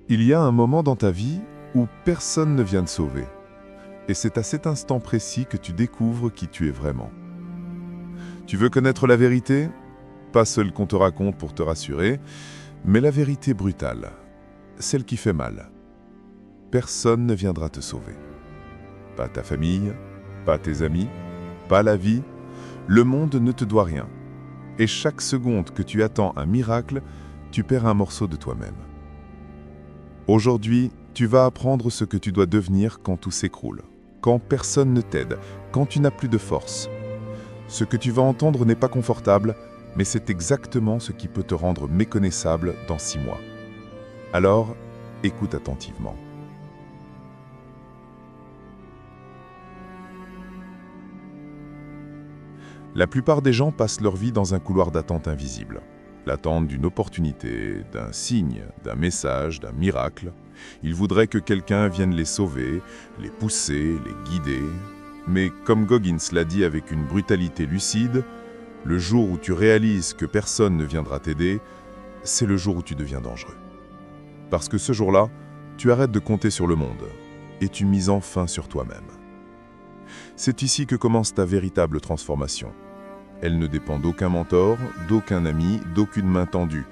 Il y a un moment dans ta vie où personne ne vient te sauver. Et c'est à cet instant précis que tu découvres qui tu es vraiment. Tu veux connaître la vérité? Pas celle qu'on te raconte pour te rassurer, mais la vérité brutale, celle qui fait mal. Personne ne viendra te sauver. Pas ta famille, pas tes amis, pas la vie. Le monde ne te doit rien. Et chaque seconde que tu attends un miracle, tu perds un morceau de toi-même. Aujourd'hui, tu vas apprendre ce que tu dois devenir quand tout s'écroule, quand personne ne t'aide, quand tu n'as plus de force. Ce que tu vas entendre n'est pas confortable, mais c'est exactement ce qui peut te rendre méconnaissable dans 6 mois. Alors, écoute attentivement. La plupart des gens passent leur vie dans un couloir d'attente invisible. L'attente d'une opportunité, d'un signe, d'un message, d'un miracle. Ils voudraient que quelqu'un vienne les sauver, les pousser, les guider. Mais comme Goggins l'a dit avec une brutalité lucide, le jour où tu réalises que personne ne viendra t'aider, c'est le jour où tu deviens dangereux. Parce que ce jour-là, tu arrêtes de compter sur le monde et tu mises enfin sur toi-même. C'est ici que commence ta véritable transformation. Elle ne dépend d'aucun mentor, d'aucun ami, d'aucune main tendue.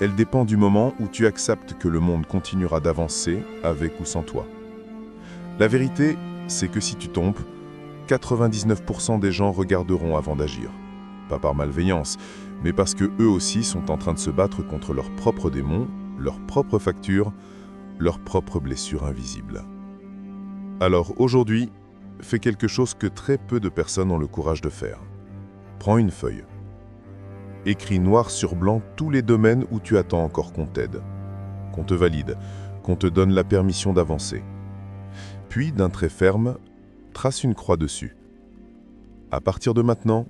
Elle dépend du moment où tu acceptes que le monde continuera d'avancer avec ou sans toi. La vérité, c'est que si tu tombes, 99% des gens regarderont avant d'agir. Pas par malveillance, mais parce que eux aussi sont en train de se battre contre leurs propres démons, leurs propres factures, leurs propres blessures invisibles. Alors aujourd'hui, fais quelque chose que très peu de personnes ont le courage de faire. Prends une feuille. Écris noir sur blanc tous les domaines où tu attends encore qu'on t'aide, qu'on te valide, qu'on te donne la permission d'avancer. Puis, d'un trait ferme, trace une croix dessus. À partir de maintenant,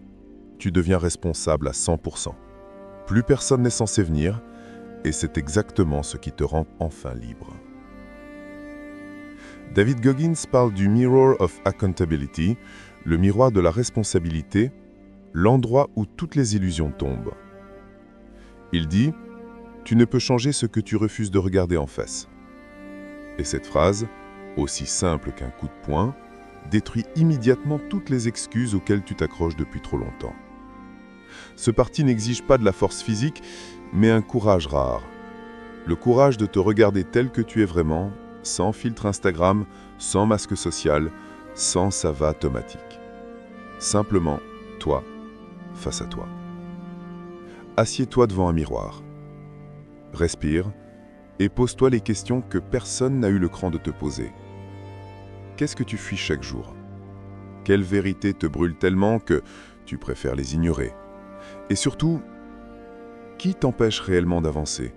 tu deviens responsable à 100%. Plus personne n'est censé venir, et c'est exactement ce qui te rend enfin libre. David Goggins parle du Mirror of Accountability, le miroir de la responsabilité, l'endroit où toutes les illusions tombent. Il dit « Tu ne peux changer ce que tu refuses de regarder en face ». Et cette phrase, aussi simple qu'un coup de poing, détruit immédiatement toutes les excuses auxquelles tu t'accroches depuis trop longtemps. Ce parti n'exige pas de la force physique, mais un courage rare. Le courage de te regarder tel que tu es vraiment, sans filtre Instagram, sans masque social, sans sava automatique. Simplement, toi, face à toi. Assieds-toi devant un miroir. Respire et pose-toi les questions que personne n'a eu le cran de te poser. Qu'est-ce que tu fuis chaque jour? Quelles vérités te brûlent tellement que tu préfères les ignorer? Et surtout, qui t'empêche réellement d'avancer?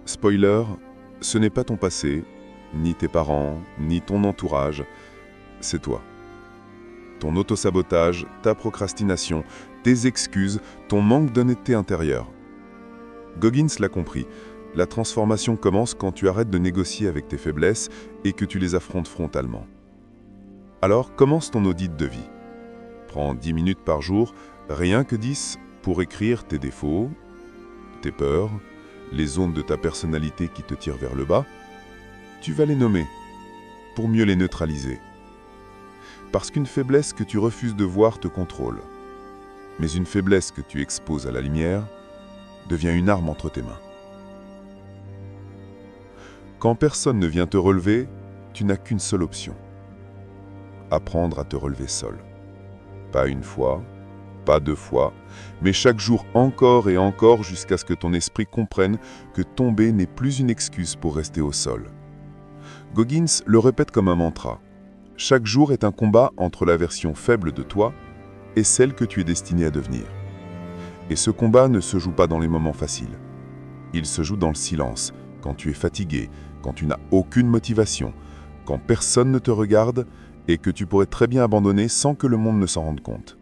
Spoiler, ce n'est pas ton passé, ni tes parents, ni ton entourage, c'est toi. Ton autosabotage, ta procrastination, tes excuses, ton manque d'honnêteté intérieure. Goggins l'a compris, la transformation commence quand tu arrêtes de négocier avec tes faiblesses et que tu les affrontes frontalement. Alors commence ton audit de vie. Prends 10 minutes par jour, rien que 10, pour écrire tes défauts, tes peurs, les zones de ta personnalité qui te tirent vers le bas. Tu vas les nommer, pour mieux les neutraliser. Parce qu'une faiblesse que tu refuses de voir te contrôle. Mais une faiblesse que tu exposes à la lumière devient une arme entre tes mains. Quand personne ne vient te relever, tu n'as qu'une seule option. Apprendre à te relever seul. Pas une fois, pas 2 fois, mais chaque jour encore et encore jusqu'à ce que ton esprit comprenne que tomber n'est plus une excuse pour rester au sol. Goggins le répète comme un mantra. Chaque jour est un combat entre la version faible de toi et celle que tu es destiné à devenir. Et ce combat ne se joue pas dans les moments faciles. Il se joue dans le silence, quand tu es fatigué, quand tu n'as aucune motivation, quand personne ne te regarde et que tu pourrais très bien abandonner sans que le monde ne s'en rende compte.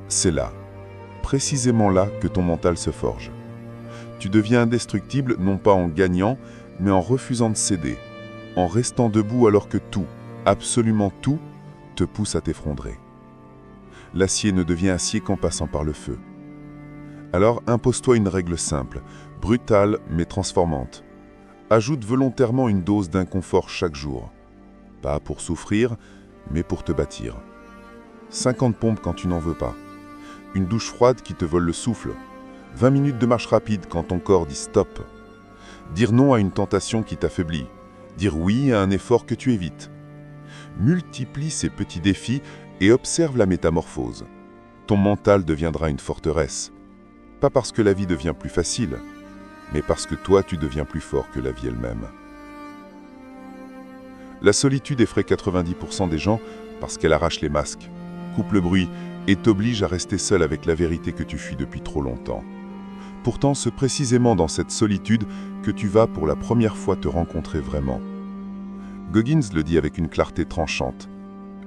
C'est là, précisément là, que ton mental se forge. Tu deviens indestructible non pas en gagnant, mais en refusant de céder, en restant debout alors que tout, absolument tout, te pousse à t'effondrer. L'acier ne devient acier qu'en passant par le feu. Alors impose-toi une règle simple, brutale mais transformante. Ajoute volontairement une dose d'inconfort chaque jour. Pas pour souffrir, mais pour te bâtir. 50 pompes quand tu n'en veux pas. Une douche froide qui te vole le souffle. 20 minutes de marche rapide quand ton corps dit stop. Dire non à une tentation qui t'affaiblit. Dire oui à un effort que tu évites. Multiplie ces petits défis et observe la métamorphose. Ton mental deviendra une forteresse. Pas parce que la vie devient plus facile, mais parce que toi tu deviens plus fort que la vie elle-même. La solitude effraie 90% des gens parce qu'elle arrache les masques, coupe le bruit et t'oblige à rester seul avec la vérité que tu fuis depuis trop longtemps. Pourtant, c'est précisément dans cette solitude que tu vas pour la première fois te rencontrer vraiment. Goggins le dit avec une clarté tranchante.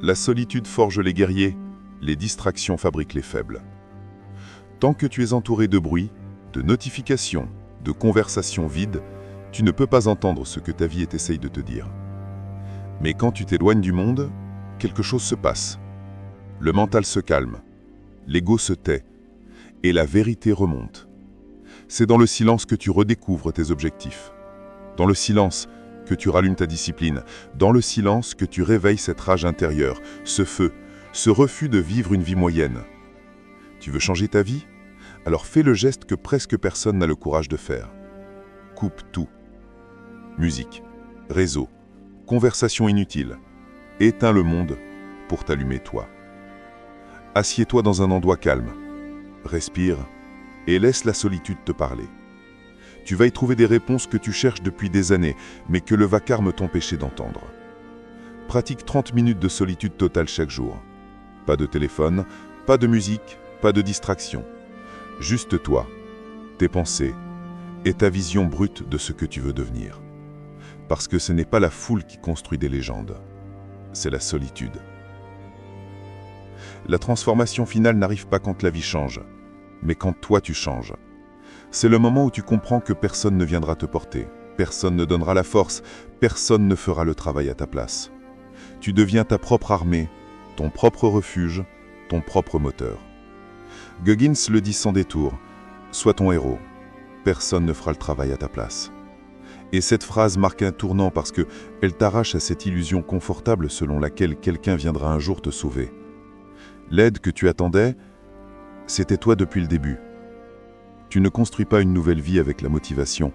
La solitude forge les guerriers, les distractions fabriquent les faibles. Tant que tu es entouré de bruit, de notifications, de conversations vides, tu ne peux pas entendre ce que ta vie essaye de te dire. Mais quand tu t'éloignes du monde, quelque chose se passe. Le mental se calme, l'ego se tait, et la vérité remonte. C'est dans le silence que tu redécouvres tes objectifs. Dans le silence que tu rallumes ta discipline. Dans le silence que tu réveilles cette rage intérieure, ce feu, ce refus de vivre une vie moyenne. Tu veux changer ta vie? Alors fais le geste que presque personne n'a le courage de faire. Coupe tout. Musique, réseau, conversation inutile. Éteins le monde pour t'allumer toi. Assieds-toi dans un endroit calme. Respire et laisse la solitude te parler. Tu vas y trouver des réponses que tu cherches depuis des années, mais que le vacarme t'empêchait d'entendre. Pratique 30 minutes de solitude totale chaque jour. Pas de téléphone, pas de musique, pas de distraction. Juste toi, tes pensées et ta vision brute de ce que tu veux devenir. Parce que ce n'est pas la foule qui construit des légendes, c'est la solitude. La transformation finale n'arrive pas quand la vie change, mais quand toi tu changes. C'est le moment où tu comprends que personne ne viendra te porter, personne ne donnera la force, personne ne fera le travail à ta place. Tu deviens ta propre armée, ton propre refuge, ton propre moteur. Goggins le dit sans détour, sois ton héros, personne ne fera le travail à ta place. Et cette phrase marque un tournant parce qu'elle t'arrache à cette illusion confortable selon laquelle quelqu'un viendra un jour te sauver. L'aide que tu attendais, c'était toi depuis le début. Tu ne construis pas une nouvelle vie avec la motivation.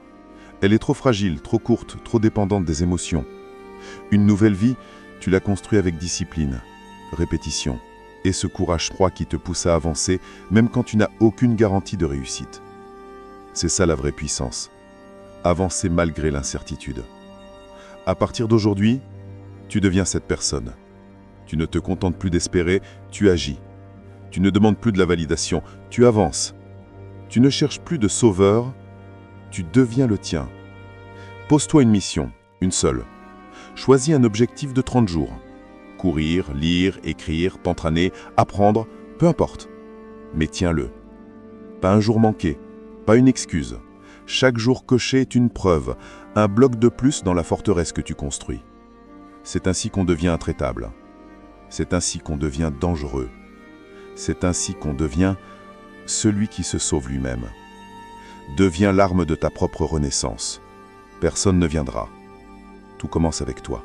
Elle est trop fragile, trop courte, trop dépendante des émotions. Une nouvelle vie, tu la construis avec discipline, répétition et ce courage froid qui te pousse à avancer même quand tu n'as aucune garantie de réussite. C'est ça la vraie puissance. Avancer malgré l'incertitude. À partir d'aujourd'hui, tu deviens cette personne. Tu ne te contentes plus d'espérer, tu agis. Tu ne demandes plus de la validation, tu avances. Tu ne cherches plus de sauveur, tu deviens le tien. Pose-toi une mission, une seule. Choisis un objectif de 30 jours. Courir, lire, écrire, t'entraîner, apprendre, peu importe. Mais tiens-le. Pas un jour manqué, pas une excuse. Chaque jour coché est une preuve, un bloc de plus dans la forteresse que tu construis. C'est ainsi qu'on devient intraitable. C'est ainsi qu'on devient dangereux. C'est ainsi qu'on devient celui qui se sauve lui-même. Deviens l'arme de ta propre renaissance. Personne ne viendra. Tout commence avec toi.